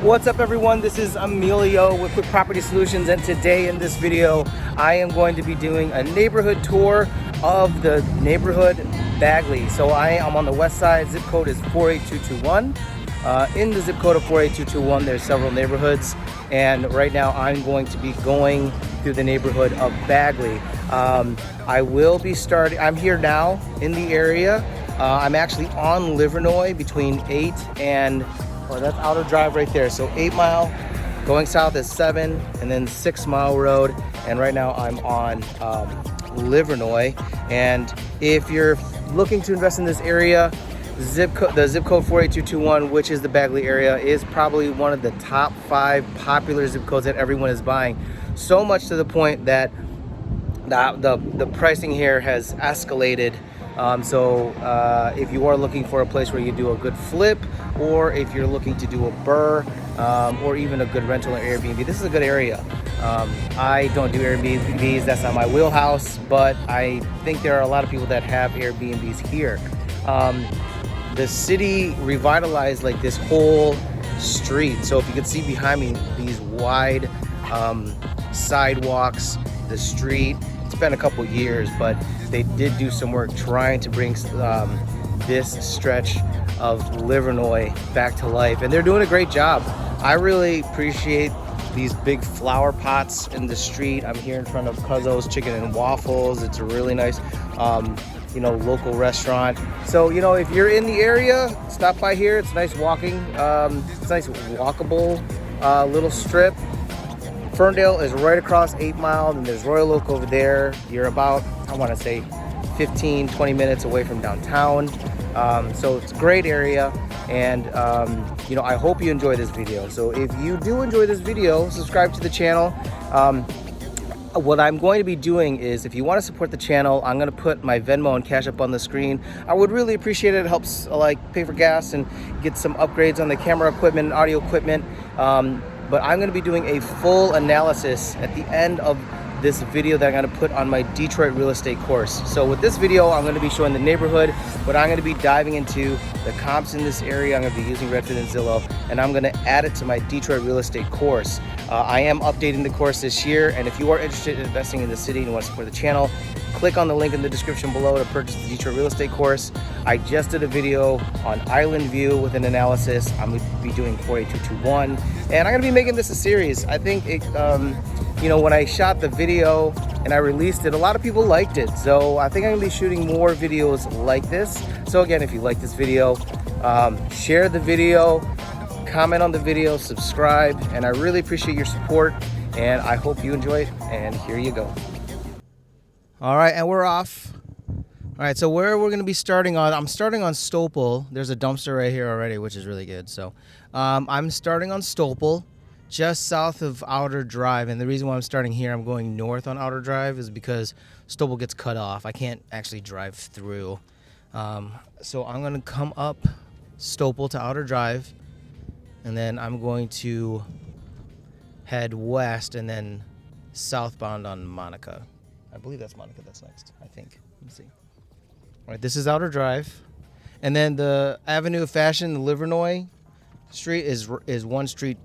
What's up everyone, this is Emilio with Quick Property Solutions, and today in this video I am going to be doing a neighborhood tour of the neighborhood Bagley. So I am on the west side, zip code is 48221. In the zip code of 48221 there's several neighborhoods, and right now I'm going to be going through the neighborhood of Bagley. I'm here now in the area. I'm actually on Livernois between 8 and that's Outer Drive right there. So 8 Mile, going south is 7, and then 6 Mile Road. And right now I'm on Livernois. And if you're looking to invest in this area, the zip code 48221, which is the Bagley area, is probably one of the top 5 popular zip codes that everyone is buying. So much to the point that the pricing here has escalated. If you are looking for a place where you do a good flip, or if you're looking to do a burr, or even a good rental or Airbnb, this is a good area. I don't do Airbnbs, that's not my wheelhouse, but I think there are a lot of people that have Airbnbs here. The city revitalized like this whole street. So if you can see behind me, these wide sidewalks, the street, it's been a couple years, but they did do some work trying to bring this stretch of Livernois back to life, and they're doing a great job. I really appreciate these big flower pots in the street. I'm here in front of Cuzzo's Chicken and Waffles. It's a really nice local restaurant. So if you're in the area, stop by here. It's nice walking. It's a nice walkable little strip. Ferndale is right across 8 Mile, and there's Royal Oak over there. You're about, I want to say, 15-20 minutes away from downtown. So it's a great area, and I hope you enjoy this video. So if you do enjoy this video, subscribe to the channel. What I'm going to be doing is, if you want to support the channel, I'm going to put my Venmo and Cash App on the screen. I would really appreciate it. It helps pay for gas and get some upgrades on the camera equipment and audio equipment. But I'm going to be doing a full analysis at the end of this video that I'm going to put on my Detroit real estate course. So with this video, I'm going to be showing the neighborhood, but I'm going to be diving into the comps in this area. I'm going to be using Redfin and Zillow, and I'm going to add it to my Detroit real estate course. I am updating the course this year, and if you are interested in investing in the city and want to support the channel, click on the link in the description below to purchase the Detroit real estate course. I just did a video on Island View with an analysis. I'm going to be doing 48221, and I'm going to be making this a series. I think it, when I shot the video and I released it, a lot of people liked it. So I think I'm gonna be shooting more videos like this. So again, if you like this video, share the video, comment on the video, subscribe, and I really appreciate your support, and I hope you enjoy it, and here you go. All right, and we're off. All right, so where we're gonna be starting on, I'm starting on Stopel. There's a dumpster right here already, which is really good. So I'm starting on Stopel, just south of Outer Drive, and the reason why I'm starting here, I'm going north on Outer Drive, is because Stopel gets cut off. I can't actually drive through. So I'm going to come up Stopel to Outer Drive, and then I'm going to head west and then southbound on Monica. I believe that's Monica that's next, I think. Let me see. All right, this is Outer Drive. And then the Avenue of Fashion, the Livernois Street, is one street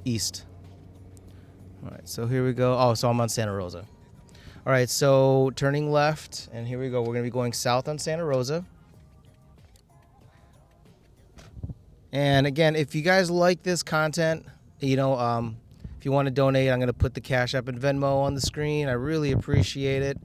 east. All right, so here we go. Oh, so I'm on Santa Rosa. All right, so turning left, and here we go. We're gonna be going south on Santa Rosa. And again, if you guys like this content, if you want to donate, I'm gonna put the Cash App and Venmo on the screen. I really appreciate it.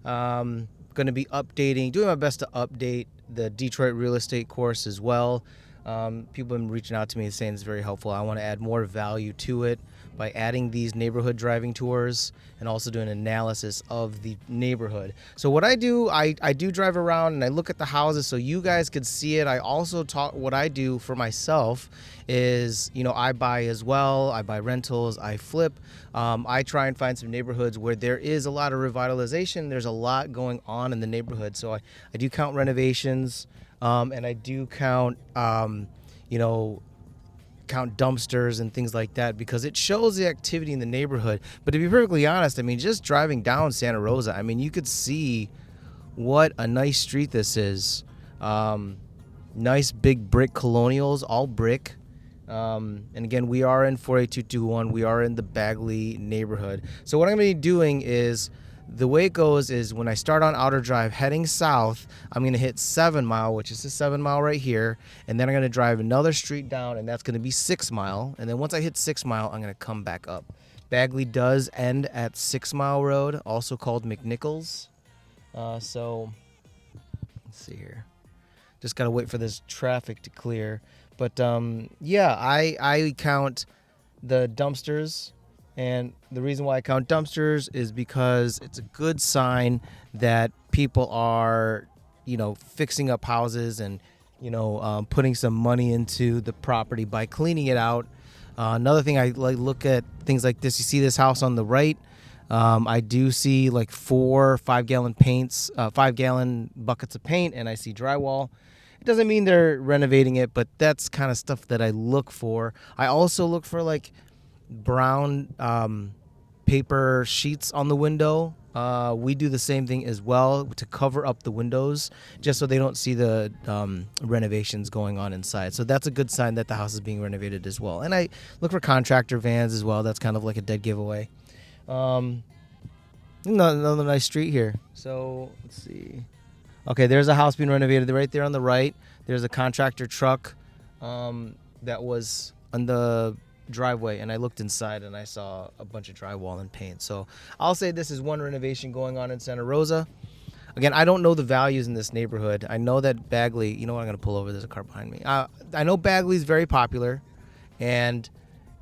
Gonna be doing my best to update the Detroit real estate course as well. People have been reaching out to me saying it's very helpful. I want to add more value to it by adding these neighborhood driving tours and also doing an analysis of the neighborhood. So what I do, I do drive around and I look at the houses so you guys could see it. I also what I do for myself is, I buy as well. I buy rentals, I flip. I try and find some neighborhoods where there is a lot of revitalization. There's a lot going on in the neighborhood. So I do count renovations. And I do count, count dumpsters and things like that, because it shows the activity in the neighborhood. But to be perfectly honest, just driving down Santa Rosa, you could see what a nice street this is. Nice big brick colonials, all brick. And again, we are in 48221. We are in the Bagley neighborhood. So what I'm going to be doing is, the way it goes is when I start on Outer Drive heading south, I'm going to hit 7 Mile, which is the 7 Mile right here. And then I'm going to drive another street down, and that's going to be 6 Mile. And then once I hit 6 Mile, I'm going to come back up. Bagley does end at 6 Mile Road, also called McNichols. So let's see here. Just got to wait for this traffic to clear. But yeah, I count the dumpsters. And the reason why I count dumpsters is because it's a good sign that people are, fixing up houses and, putting some money into the property by cleaning it out. Another thing, I look at things like this. You see this house on the right. I do see like 4 5-gallon paints, 5-gallon buckets of paint, and I see drywall. It doesn't mean they're renovating it, but that's kind of stuff that I look for. I also look for like brown paper sheets on the window. We do the same thing as well to cover up the windows, just so they don't see the renovations going on inside. So that's a good sign that the house is being renovated as well. And I look for contractor vans as well. That's kind of like a dead giveaway. Another nice street here. So let's see. Okay, there's a house being renovated right there on the right. There's a contractor truck that was on the driveway, and I looked inside and I saw a bunch of drywall and paint. So I'll say this is one renovation going on in Santa Rosa. Again, I don't know the values in this neighborhood. I know that Bagley, you know what, I'm going to pull over. There's a car behind me. I know Bagley's very popular, and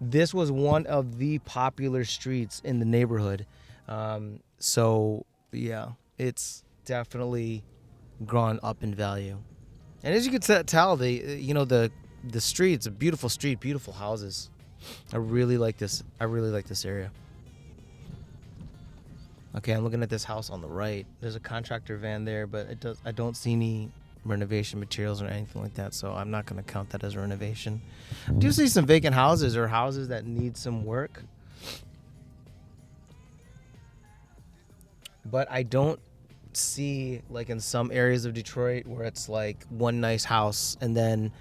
this was one of the popular streets in the neighborhood. So yeah, it's definitely gone up in value. And as you can tell, the street's a beautiful street, beautiful houses. I really like this. I really like this area. Okay, I'm looking at this house on the right. There's a contractor van there, but I don't see any renovation materials or anything like that, so I'm not going to count that as a renovation. I do see some vacant houses or houses that need some work, but I don't see, like in some areas of Detroit, where it's like one nice house and then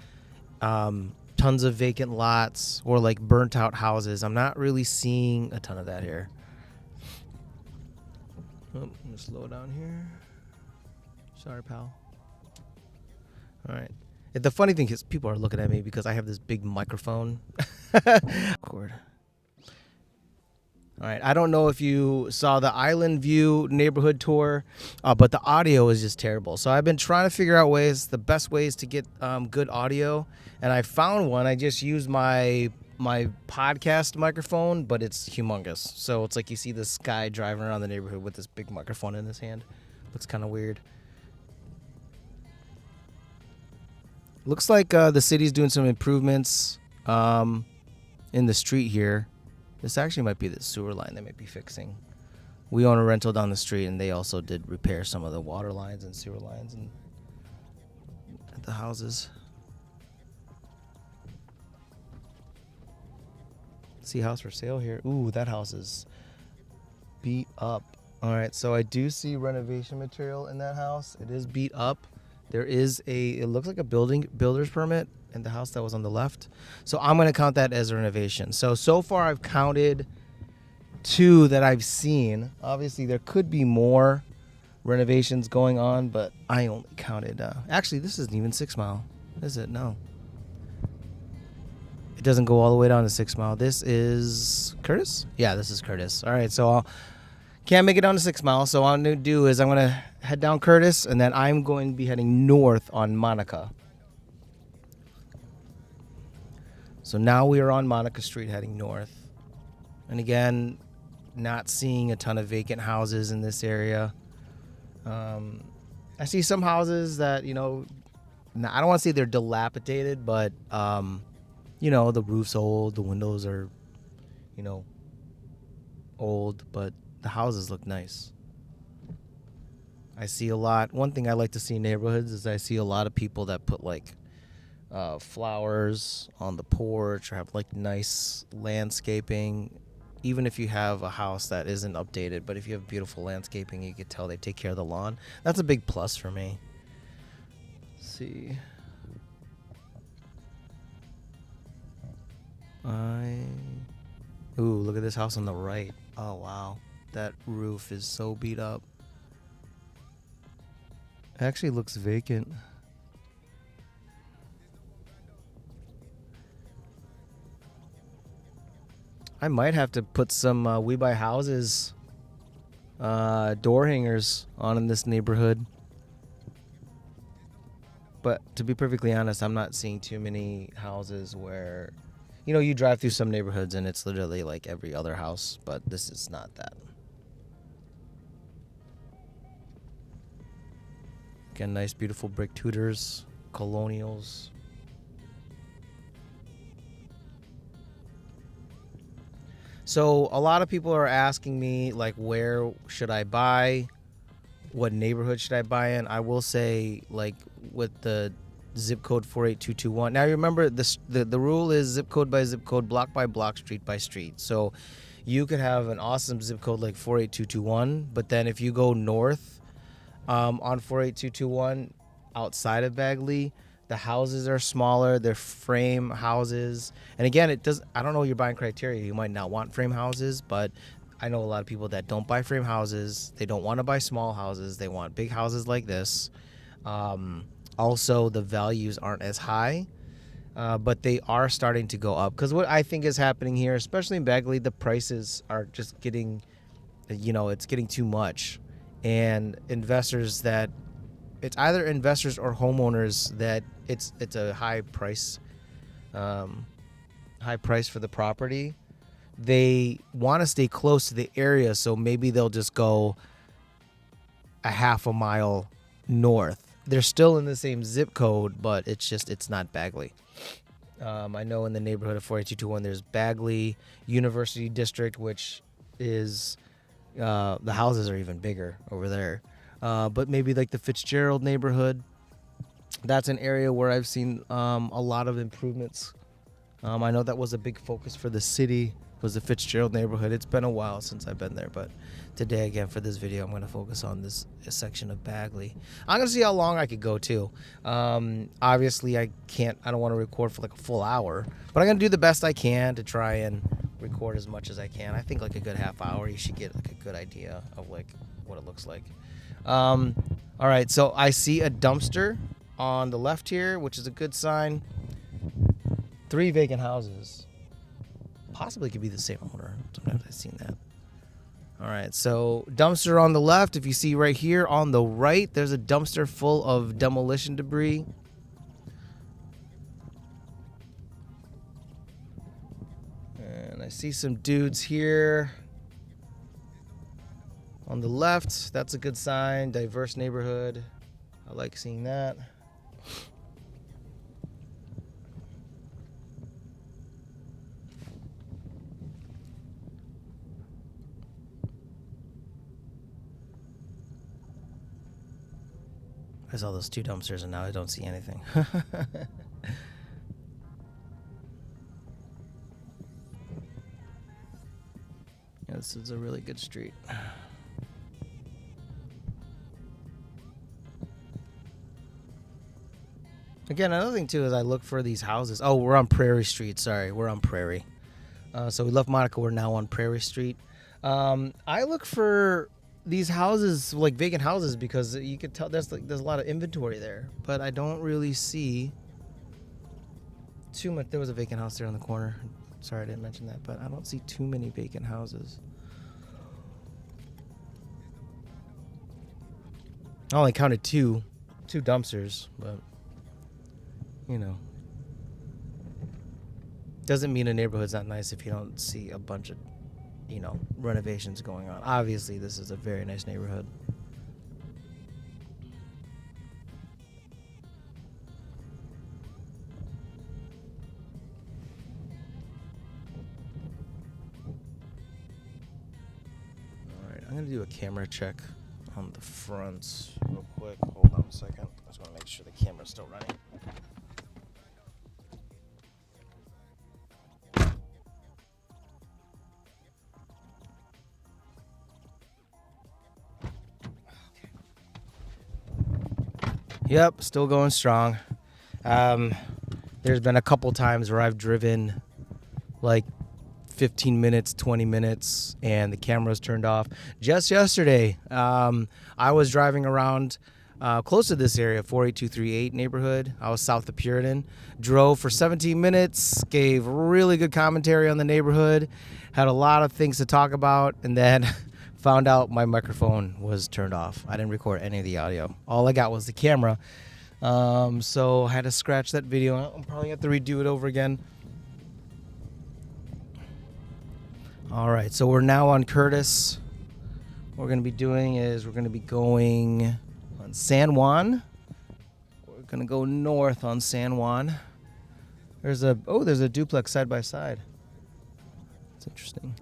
tons of vacant lots or like burnt out houses. I'm not really seeing a ton of that here. Oh, I'm gonna slow down here. Sorry, pal. All right. The funny thing is, people are looking at me because I have this big microphone. Cord. All right. I don't know if you saw the Island View neighborhood tour, but the audio is just terrible. So I've been trying to figure out the best ways to get good audio, and I found one. I just used my podcast microphone, but it's humongous. So it's like you see this guy driving around the neighborhood with this big microphone in his hand. Looks kind of weird. Looks like the city's doing some improvements in the street here. This actually might be the sewer line they might be fixing. We own a rental down the street, and they also did repair some of the water lines and sewer lines and at the houses. See house for sale here. Ooh, that house is beat up. All right, so I do see renovation material in that house. It is beat up. There is it looks like a builder's permit in the house that was on the left. So I'm going to count that as a renovation. So far I've counted 2 that I've seen. Obviously there could be more renovations going on, but I only counted, actually this isn't even 6 Mile, is it? No. It doesn't go all the way down to 6 Mile. This is Curtis? Yeah, this is Curtis. All right, so can't make it down to 6 Mile. So what I'm going to do is I'm going to head down Curtis, and then I'm going to be heading north on Monica. So now we are on Monica Street heading north. And again, not seeing a ton of vacant houses in this area. I see some houses that, I don't want to say they're dilapidated, but, the roof's old, the windows are, old, but the houses look nice. I see a lot. One thing I like to see in neighborhoods is I see a lot of people that put like flowers on the porch or have like nice landscaping. Even if you have a house that isn't updated, but if you have beautiful landscaping, you can tell they take care of the lawn. That's a big plus for me. Let's see. Ooh, look at this house on the right. Oh, wow. That roof is so beat up. It actually looks vacant. I might have to put some We Buy Houses door hangers on in this neighborhood. But to be perfectly honest, I'm not seeing too many houses where, you drive through some neighborhoods and it's literally like every other house, but this is not that. Again, nice, beautiful brick Tudors, colonials. So a lot of people are asking me, like, where should I buy? What neighborhood should I buy in? I will say, like, with the zip code 48221. Now, you remember the rule is zip code by zip code, block by block, street by street. So you could have an awesome zip code like 48221, but then if you go north on 48221 outside of Bagley, the houses are smaller. They're frame houses. And again, I don't know your buying criteria. You might not want frame houses, but I know a lot of people that don't buy frame houses. They don't want to buy small houses. They want big houses like this. Also, the values aren't as high, but they are starting to go up. Because what I think is happening here, especially in Bagley, the prices are just getting, it's getting too much. And it's either investors or homeowners that it's a high price for the property. They want to stay close to the area, so maybe they'll just go a half a mile north. They're still in the same zip code, but it's not Bagley. I know in the neighborhood of 48221 there's Bagley University District, which is the houses are even bigger over there. But maybe like the Fitzgerald neighborhood, that's an area where I've seen a lot of improvements. I know that was a big focus for the city, was the Fitzgerald neighborhood. It's been a while since I've been there, but today, again, for this video, I'm going to focus on this section of Bagley. I'm going to see how long I could go, too. Obviously, I don't want to record for like a full hour, but I'm going to do the best I can to try and record as much as I can. I think like a good half hour, you should get like a good idea of like what it looks like. All right, so I see a dumpster on the left here, which is a good sign. 3 vacant houses. Possibly could be the same owner. Sometimes I've seen that. All right, so dumpster on the left. If you see right here on the right, there's a dumpster full of demolition debris. And I see some dudes here on the left. That's a good sign. Diverse neighborhood. I like seeing that. I saw those 2 dumpsters and now I don't see anything. Yeah, this is a really good street. Again, another thing too is I look for these houses. Oh, we're on Prairie Street. Sorry, we're on Prairie. So we left Monica. We're now on Prairie Street. I look for these houses, like vacant houses, because you could tell there's a lot of inventory there, but I don't really see too much. There was a vacant house there on the corner. Sorry I didn't mention that, but I don't see too many vacant houses. I only counted two dumpsters, but doesn't mean a neighborhood's not nice if you don't see a bunch of renovations going on. Obviously, this is a very nice neighborhood. All right, I'm gonna do a camera check on the fronts real quick. Hold on a second. I just want to make sure the camera's still running. Yep, still going strong. There's been a couple times where I've driven like 15 minutes, 20 minutes, and the camera's turned off. Just yesterday, I was driving around close to this area, 48238 neighborhood. I was south of Puritan. Drove for 17 minutes, gave really good commentary on the neighborhood, had a lot of things to talk about, and then found out my microphone was turned off. I didn't record any of the audio. All I got was the camera. So I had to scratch that video. I'll probably have to redo it over again. All right, so we're now on Curtis. What we're going to be doing is we're going to be going on San Juan. We're going to go north on San Juan. There's a duplex side by side. It's interesting.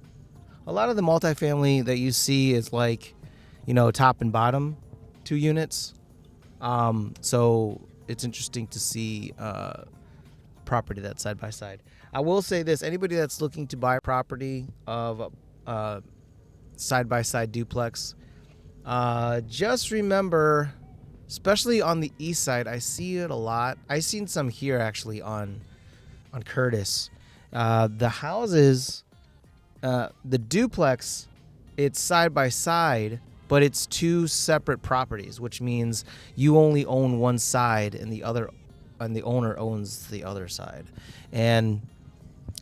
A lot of the multifamily that you see is like, top and bottom 2 units. So it's interesting to see property that's side by side. I will say this: anybody that's looking to buy property of a side-by-side duplex, just remember, especially on the east side, I see it a lot. I've seen some here actually on Curtis. The houses, the duplex, it's side-by-side, but it's 2 separate properties, which means you only own one side and the owner owns the other side. And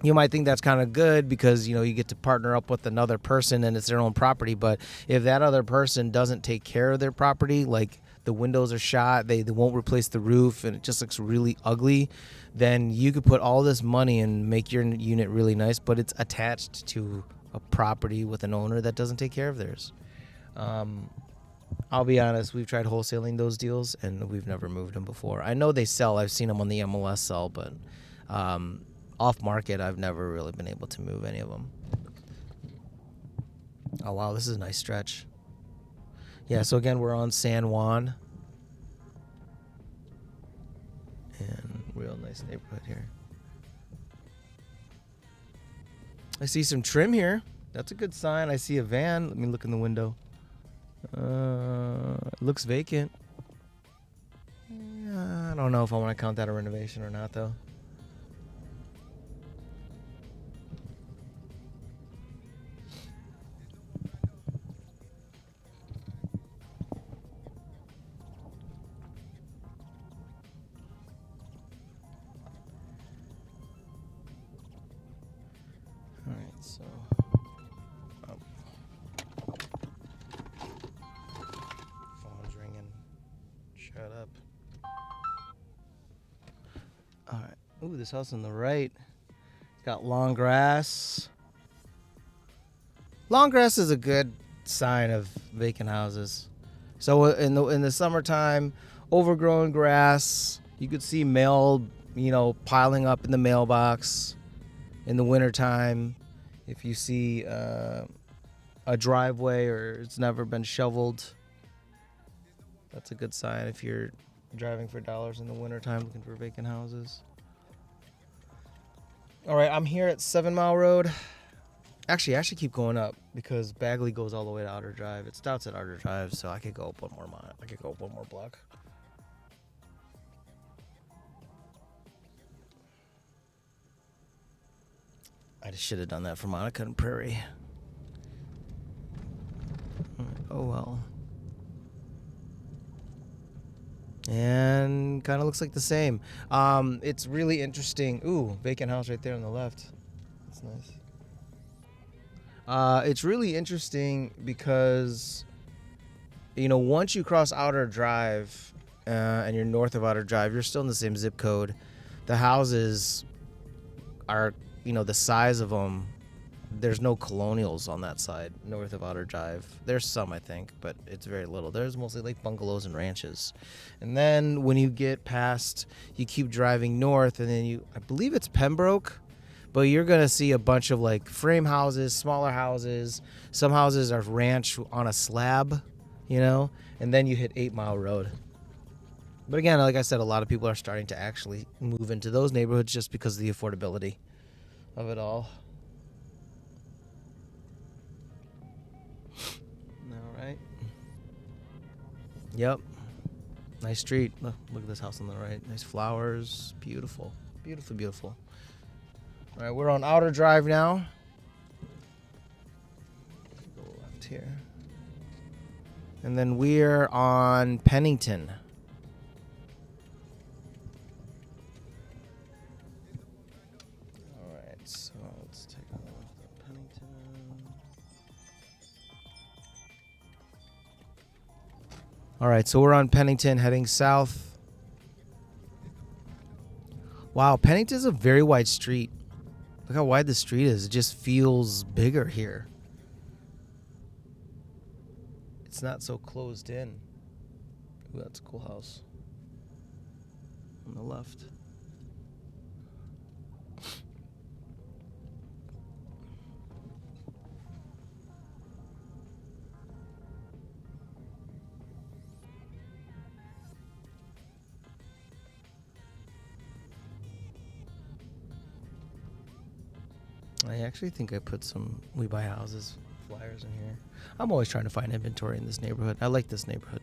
you might think that's kind of good because, you get to partner up with another person and it's their own property. But if that other person doesn't take care of their property, like the windows are shot, they won't replace the roof, and it just looks really ugly, then you could put all this money and make your unit really nice, but it's attached to a property with an owner that doesn't take care of theirs. I'll be honest, we've tried wholesaling those deals and we've never moved them before. I know they sell. I've seen them on the MLS sell, but off market, I've never really been able to move any of them. Oh, wow, this is a nice stretch. Yeah, so again, we're on San Juan. And real nice neighborhood here. I see some trim here. That's a good sign. I see a van. Let me look in the window. It looks vacant. I don't know if I want to count that a renovation or not, though. All right, so phone's ringing. Shut up. All right. Ooh, this house on the right. It's got long grass. Long grass is a good sign of vacant houses. So in the summertime, overgrown grass. You could see mail, piling up in the mailbox. In the wintertime, if you see a driveway or it's never been shoveled, that's a good sign if you're driving for dollars in the wintertime looking for vacant houses. All right, I'm here at 7 Mile Road. Actually, I should keep going up because Bagley goes all the way to Outer Drive. It starts at Outer Drive, so I could go up one more mile. I could go up one more block. I just should have done that for Monica and Prairie. Oh well. And kind of looks like the same. It's really interesting. Ooh, vacant house right there on the left. That's nice. It's really interesting because, once you cross Outer Drive and you're north of Outer Drive, you're still in the same zip code. The houses are, the size of them. There's no colonials on that side, north of Outer Drive. There's some, I think, but it's very little. There's mostly like bungalows and ranches. And then when you get past, you keep driving north, and then I believe it's Pembroke, but you're going to see a bunch of like frame houses, smaller houses. Some houses are ranch on a slab, and then you hit 8 Mile Road. But again, like I said, a lot of people are starting to actually move into those neighborhoods just because of the affordability of it all. All right. Yep. Nice street. Look at this house on the right. Nice flowers. Beautiful. Beautiful, beautiful. All right, we're on Outer Drive now. Go left here. And then we're on Pennington. All right, so let's take a look at Pennington. All right, so we're on Pennington heading south. Wow, Pennington's a very wide street. Look how wide the street is. It just feels bigger here. It's not so closed in. Ooh, that's a cool house. On the left. I actually think I put some We Buy Houses flyers in here. I'm always trying to find inventory in this neighborhood. I like this neighborhood.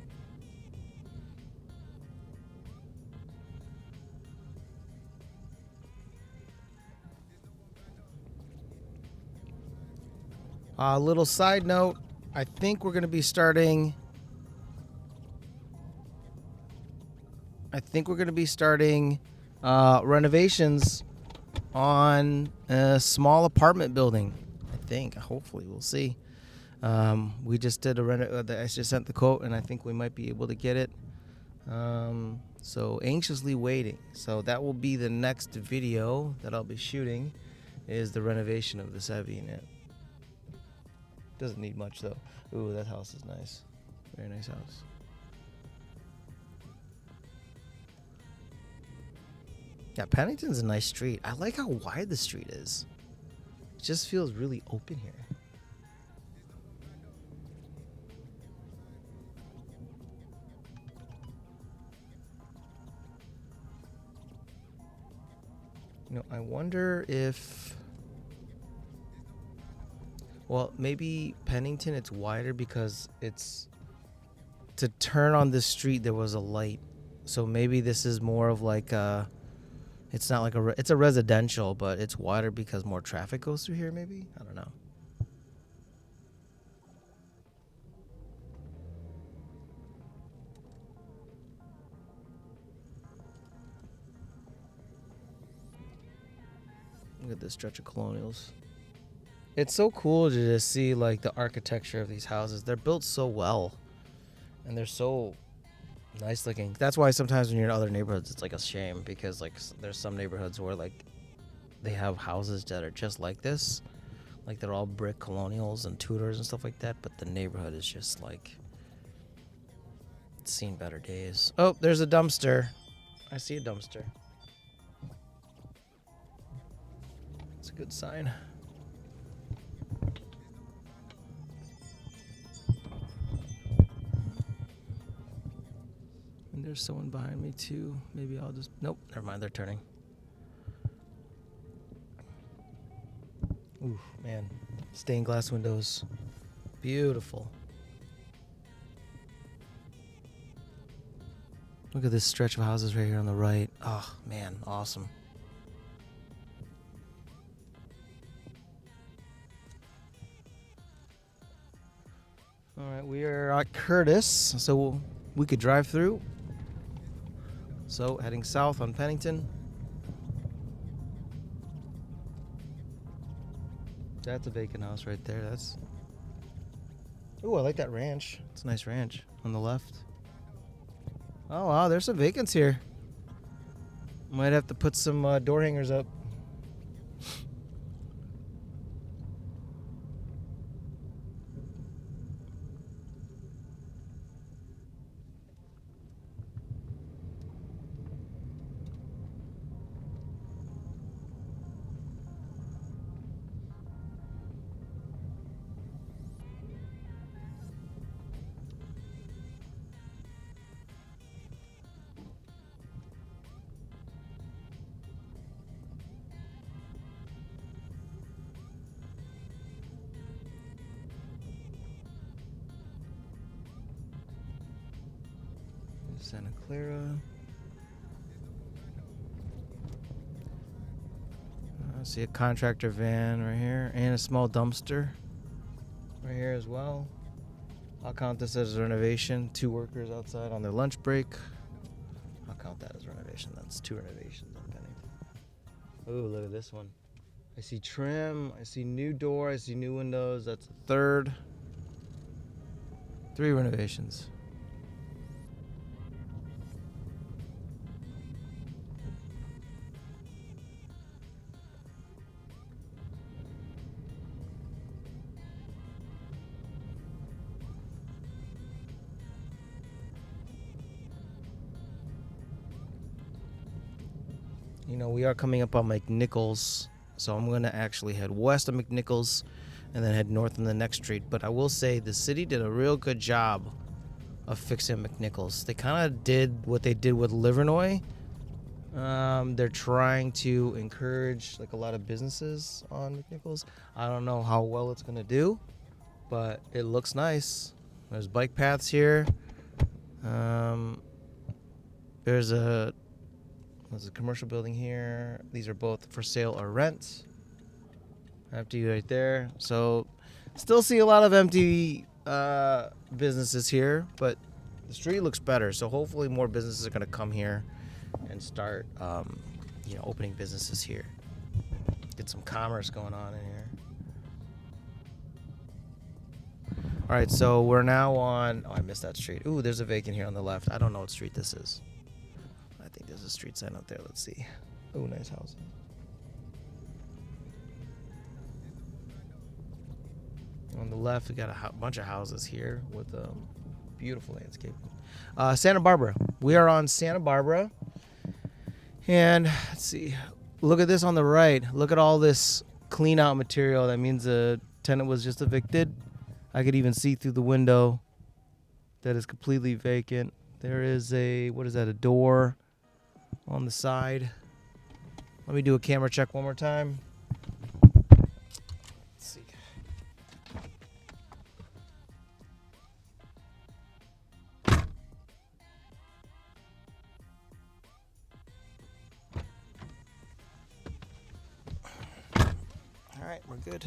A little side note, I think we're going to be starting renovations on a small apartment building. I think. Hopefully, we'll see. We just did I just sent the quote, and I think we might be able to get it. So anxiously waiting. So that will be the next video that I'll be shooting, is the renovation of this heavy unit. Doesn't need much though. Ooh, that house is nice. Very nice house. Yeah, Pennington's a nice street. I like how wide the street is. It just feels really open here. You know, I wonder if... Well, maybe Pennington, it's wider because it's... To turn on this street, there was a light. So maybe this is more of like a... It's not like it's a residential, but it's wider because more traffic goes through here, maybe? I don't know. Look at this stretch of colonials. It's so cool to just see like the architecture of these houses. They're built so well, and they're so nice looking. That's why sometimes when you're in other neighborhoods, it's like a shame, because like there's some neighborhoods where like they have houses that are just like this, like they're all brick colonials and Tudors and stuff like that, but the neighborhood is just like, it's seen better days. Oh, there's a dumpster. I see a dumpster. It's a good sign. And there's someone behind me too. Maybe I'll just... Nope, never mind, they're turning. Ooh, man. Stained glass windows. Beautiful. Look at this stretch of houses right here on the right. Oh, man, awesome. All right, we are at Curtis, so we could drive through. So, heading south on Pennington. That's a vacant house right there. That's... Ooh, I like that ranch. It's a nice ranch on the left. Oh, wow, there's some vacants here. Might have to put some door hangers up. Santa Clara. see a contractor van right here and a small dumpster right here as well. I'll count this as a renovation. 2 workers outside on their lunch break. I'll count that as renovation. That's 2 renovations on Pennington. Ooh, look at this one. I see trim. I see new door. I see new windows. That's a 3rd. 3 renovations. You know, we are coming up on McNichols, so I'm going to actually head west of McNichols and then head north on the next street. But I will say the city did a real good job of fixing McNichols. They kind of did what they did with Livernois. They're trying to encourage like a lot of businesses on McNichols. I don't know how well it's going to do, but it looks nice. There's bike paths here. There's a commercial building here. These are both for sale or rent. Empty right there. So still see a lot of empty businesses here, but the street looks better. So hopefully more businesses are going to come here and start opening businesses here. Get some commerce going on in here. All right, so we're now on... Oh, I missed that street. Ooh, there's a vacant here on the left. I don't know what street this is. I think there's a street sign out there. Let's see. Ooh, nice house. On the left, we got a bunch of houses here with beautiful landscape. Santa Barbara. We are on Santa Barbara. And let's see. Look at this on the right. Look at all this clean out material. That means the tenant was just evicted. I could even see through the window that is completely vacant. There is a door on the side. Let me do a camera check one more time. Let's see. All right, we're good.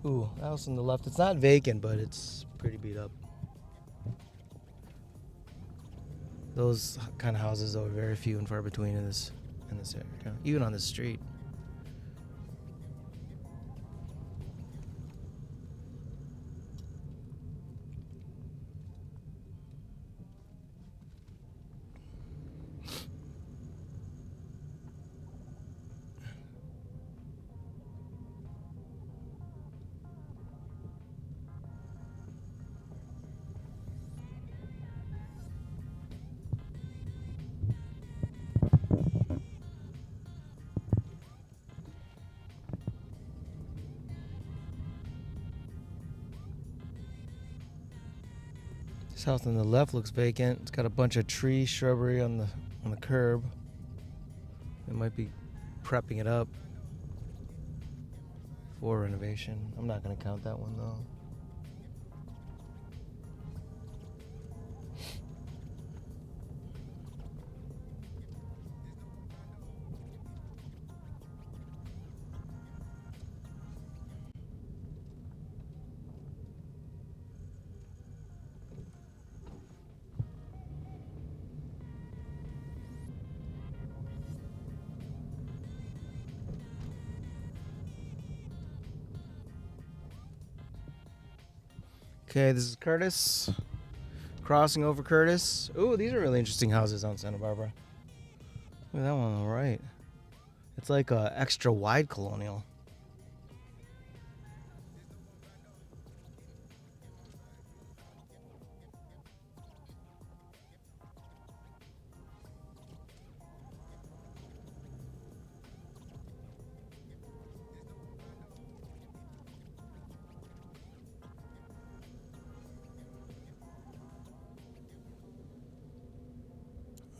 Ooh, house on the left. It's not vacant, but it's pretty beat up. Those kind of houses are very few and far between in this area, even on this street. This house on the left looks vacant. It's got a bunch of tree shrubbery on the curb. They might be prepping it up for renovation. I'm not going to count that one though. Okay, this is Curtis. Crossing over Curtis. Ooh, these are really interesting houses on Santa Barbara. Look at that one on the right. It's like a extra wide colonial.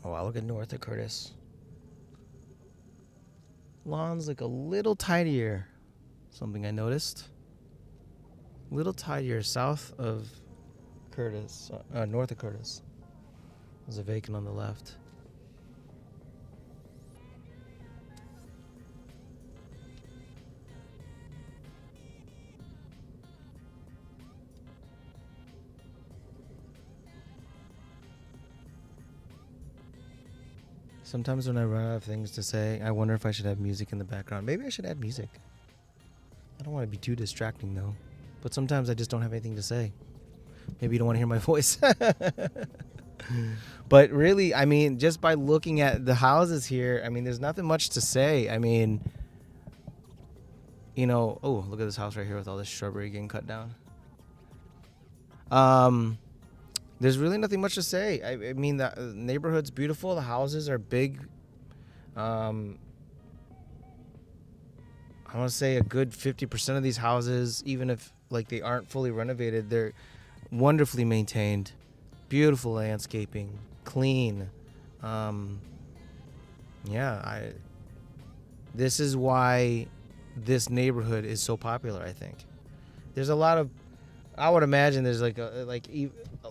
Oh, wow, look at north of Curtis. Lawn's like a little tidier. Something I noticed. A little tidier south of Curtis, north of Curtis. There's a vacant on the left. Sometimes when I run out of things to say, I wonder if I should have music in the background. Maybe I should add music. I don't want to be too distracting though. But sometimes I just don't have anything to say. Maybe you don't want to hear my voice. But really, I mean, just by looking at the houses here, I mean, there's nothing much to say. I mean, you know, oh, look at this house right here with all this shrubbery getting cut down. There's really nothing much to say. I mean, the neighborhood's beautiful. The houses are big. I want to say a good 50% of these houses, even if like they aren't fully renovated, they're wonderfully maintained. Beautiful landscaping, clean. This is why this neighborhood is so popular, I think. There's a lot of, I would imagine there's a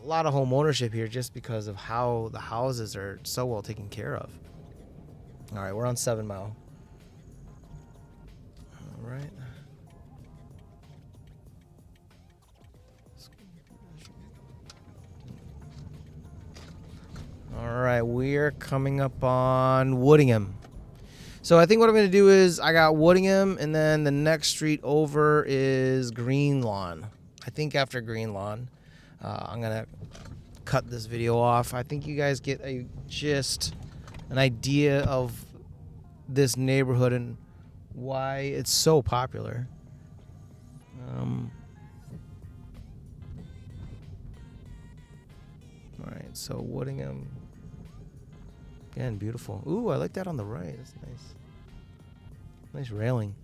lot of home ownership here just because of how the houses are so well taken care of. All right, we're on 7 Mile. All right. All right, we're coming up on Woodingham. So I think what I'm going to do is I got Woodingham, and then the next street over is Green Lawn. I think after Green Lawn, I'm going to cut this video off. I think you guys get an idea of this neighborhood and why it's so popular. All right, so Woodingham. Again, beautiful. Ooh, I like that on the right. That's nice. Nice railing.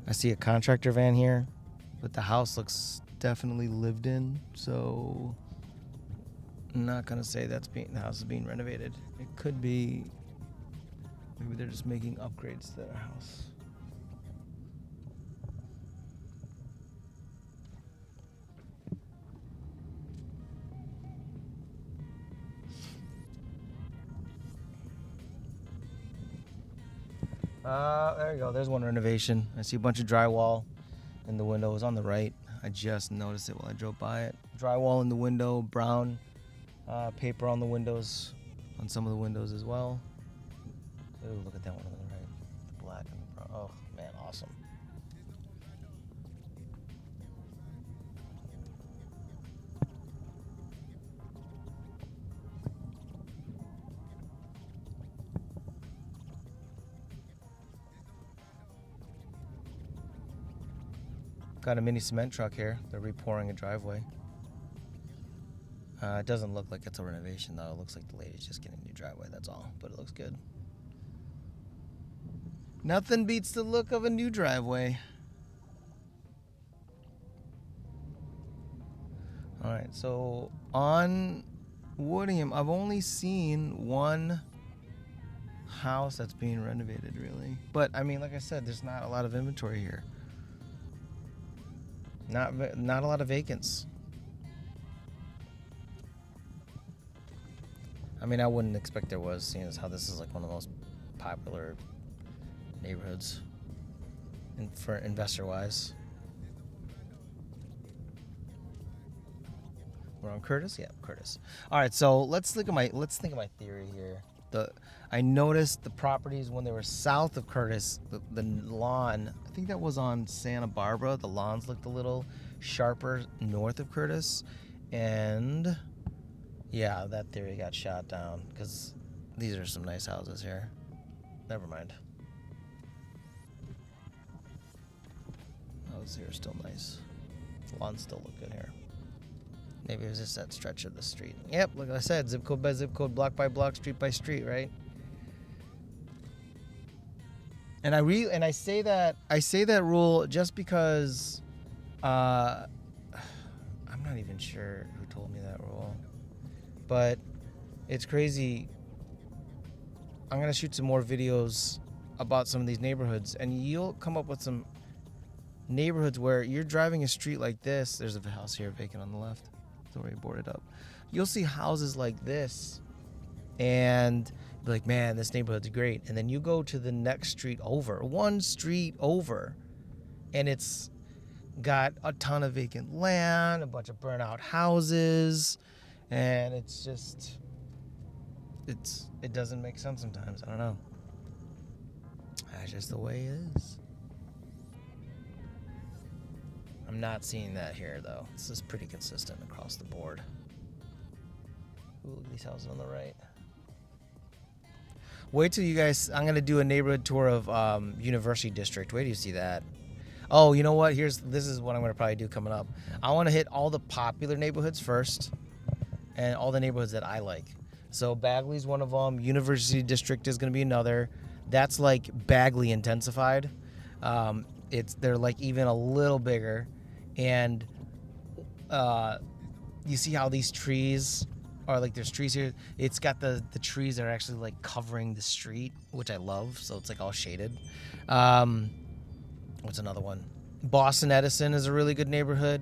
I see a contractor van here, but the house looks definitely lived in, so I'm not gonna say the house is being renovated. It could be, maybe they're just making upgrades to their house. There you go. There's one renovation. I see a bunch of drywall in the windows on the right. I just noticed it while I drove by it. Drywall in the window, brown paper on the windows, on some of the windows as well. Ooh, look at that one on the right. The black and the brown. Oh, man, awesome. Got a mini cement truck here. They're repouring a driveway. It doesn't look like it's a renovation, though. It looks like the lady's just getting a new driveway, that's all. But it looks good. Nothing beats the look of a new driveway. All right, so on Woodingham, I've only seen one house that's being renovated, really. But, I mean, like I said, there's not a lot of inventory here. Not a lot of vacants. I mean, I wouldn't expect there was, seeing as how this is like one of the most popular neighborhoods for investor-wise. We're on Curtis? Yeah, Curtis. All right, so let's think of my theory here. I noticed the properties when they were south of Curtis, the lawn, I think that was on Santa Barbara. The lawns looked a little sharper north of Curtis. And yeah, that theory got shot down because these are some nice houses here. Never mind. Houses here are still nice. The lawns still look good here. Maybe it was just that stretch of the street. Yep, like I said, zip code by zip code, block by block, street by street, right? And I say that rule just because I'm not even sure who told me that rule. But It's crazy. I'm gonna shoot some more videos about some of these neighborhoods, and you'll come up with some neighborhoods where you're driving a street like this. There's a house here vacant on the left. It's already boarded up. You'll see houses like this and be like, man, this neighborhood's great. And then you go to the next street over, one street over, and it's got a ton of vacant land, a bunch of burnt out houses, and it's just, it doesn't make sense sometimes. I don't know. That's just the way it is. I'm not seeing that here, though. This is pretty consistent across the board. Ooh, look at these houses on the right. Wait till you guys... I'm going to do a neighborhood tour of University District. Wait till you see that. Oh, you know what? This is what I'm going to probably do coming up. I want to hit all the popular neighborhoods first and all the neighborhoods that I like. So Bagley's one of them. University District is going to be another. That's like Bagley intensified. They're like even a little bigger. And you see how these trees are like, there's trees here. It's got the trees that are actually like covering the street, which I love. So it's like all shaded. What's another one? Boston Edison is a really good neighborhood.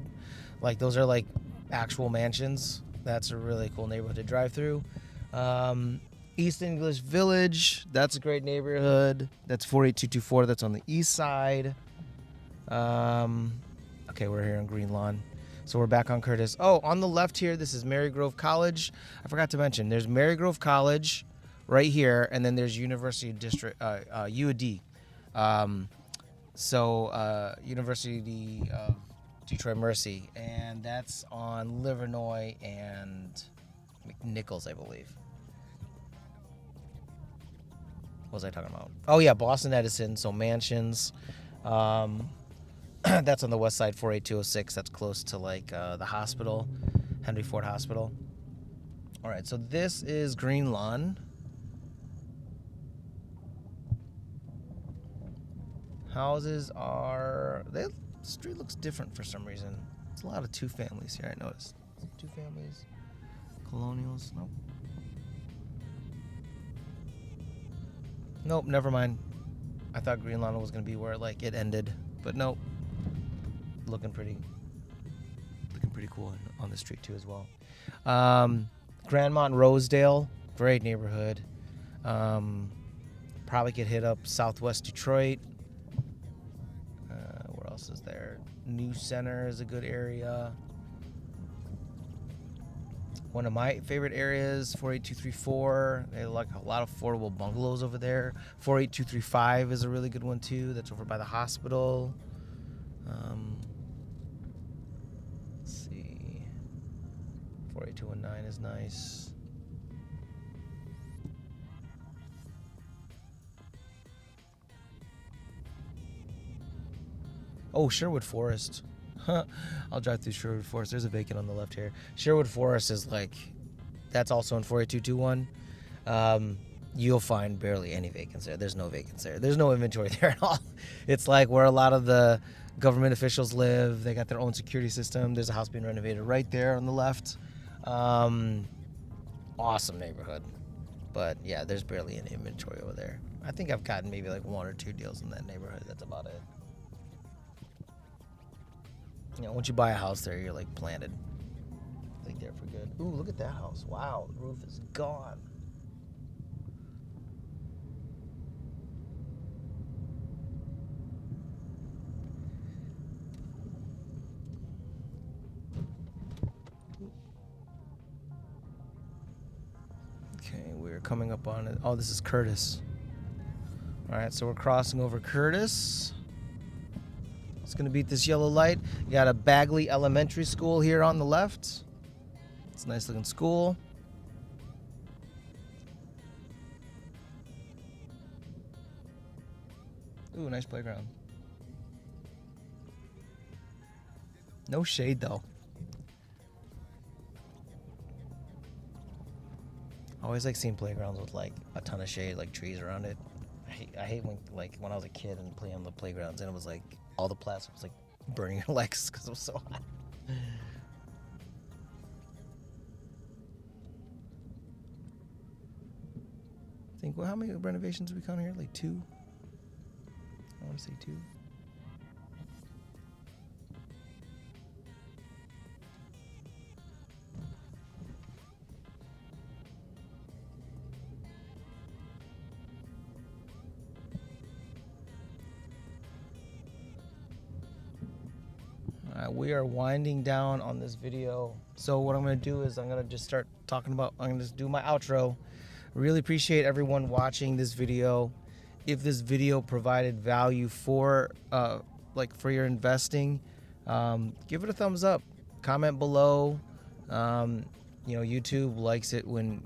Like those are like actual mansions. That's a really cool neighborhood to drive through. East English Village, that's a great neighborhood. That's 48224. That's on the east side. Okay, we're here on Green Lawn. So we're back on Curtis. Oh, on the left here, this is Marygrove College. I forgot to mention, there's Marygrove College right here, and then there's University District, UAD. University of Detroit Mercy, and that's on Livernois and McNichols, I believe. What was I talking about? Oh yeah, Boston Edison, so mansions. That's on the west side, 48206. That's close to like the hospital, Henry Ford Hospital. All right, so this is Green Lawn. Houses are... The street looks different for some reason. There's a lot of two families here, I noticed. Two families. Colonials. Nope. Nope, never mind. I thought Green Lawn was going to be where like it ended, but nope. Looking pretty cool on the street too as well. Grandmont Rosedale, great neighborhood. Probably could hit up Southwest Detroit. Where else is there? New Center is a good area. One of my favorite areas, 48234. They like a lot of affordable bungalows over there. 48235 is a really good one too. That's over by the hospital. Let's see. 48219 is nice. Oh, Sherwood Forest. I'll drive through Sherwood Forest. There's a vacant on the left here. Sherwood Forest is like, that's also in 48221. You'll find barely any vacants there. There's no vacants there. There's no inventory there at all. It's like where a lot of the government officials live. They got their own security system. There's a house being renovated right there on the left. Awesome neighborhood. But yeah, there's barely any inventory over there. I think I've gotten maybe like one or two deals in that neighborhood. That's about it. You know, once you buy a house there, you're like planted. Like there for good. Ooh, look at that house. Wow, the roof is gone. Okay, we're coming up on it. Oh, this is Curtis. All right, so we're crossing over Curtis. It's going to beat this yellow light. You got a Bagley Elementary School here on the left. It's a nice looking school. Ooh, nice playground. No shade though. I always like seeing playgrounds with like a ton of shade, like trees around it. I hate when I was a kid and playing on the playgrounds and it was like all the plastic was like burning your legs because it was so hot. think, well, how many renovations we count here? Like 2? I want to say 2. We are winding down on this video. So what I'm going to do is I'm going to just start talking about, I'm going to just do my outro. Really appreciate everyone watching this video. If this video provided value for for your investing, give it a thumbs up. Comment below. YouTube likes it when,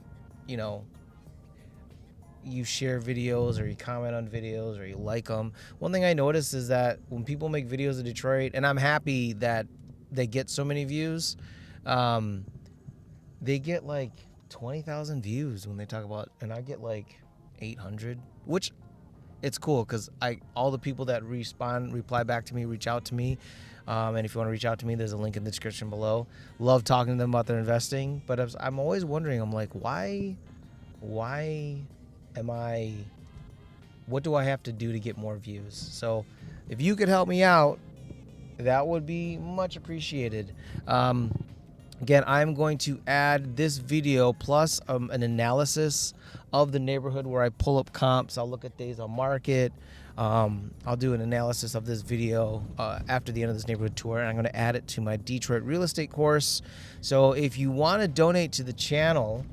you share videos or you comment on videos or you like them. One thing I noticed is that when people make videos of Detroit, and I'm happy that they get so many views, they get like 20,000 views when they talk about, and I get like 800, which it's cool because all the people that reply back to me, reach out to me. And if you want to reach out to me, there's a link in the description below. Love talking to them about their investing. But I'm always wondering, I'm like, why what do I have to do to get more views? So if you could help me out, that would be much appreciated. Again, I'm going to add this video plus an analysis of the neighborhood where I pull up comps. I'll look at days on market. I'll do an analysis of this video after the end of this neighborhood tour, and I'm going to add it to my Detroit real estate course. So if you want to donate to the channel,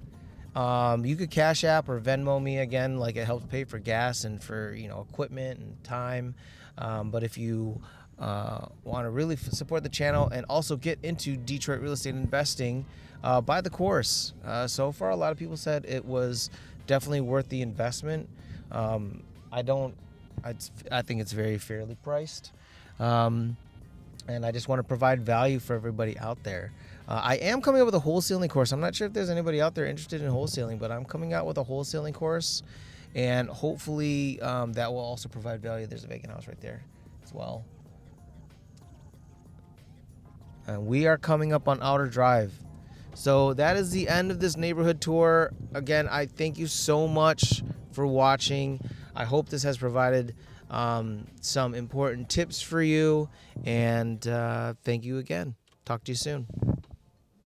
you could Cash App or Venmo me again, like it helps pay for gas and for equipment and time. But if you want to really support the channel and also get into Detroit real estate investing, buy the course. So far, a lot of people said it was definitely worth the investment. I think it's very fairly priced. And I just want to provide value for everybody out there. I am coming up with a wholesaling course. I'm not sure if there's anybody out there interested in wholesaling, but I'm coming out with a wholesaling course, and hopefully that will also provide value. There's a vacant house right there as well. And we are coming up on Outer Drive. So that is the end of this neighborhood tour. Again, I thank you so much for watching. I hope this has provided some important tips for you, and thank you again. Talk to you soon.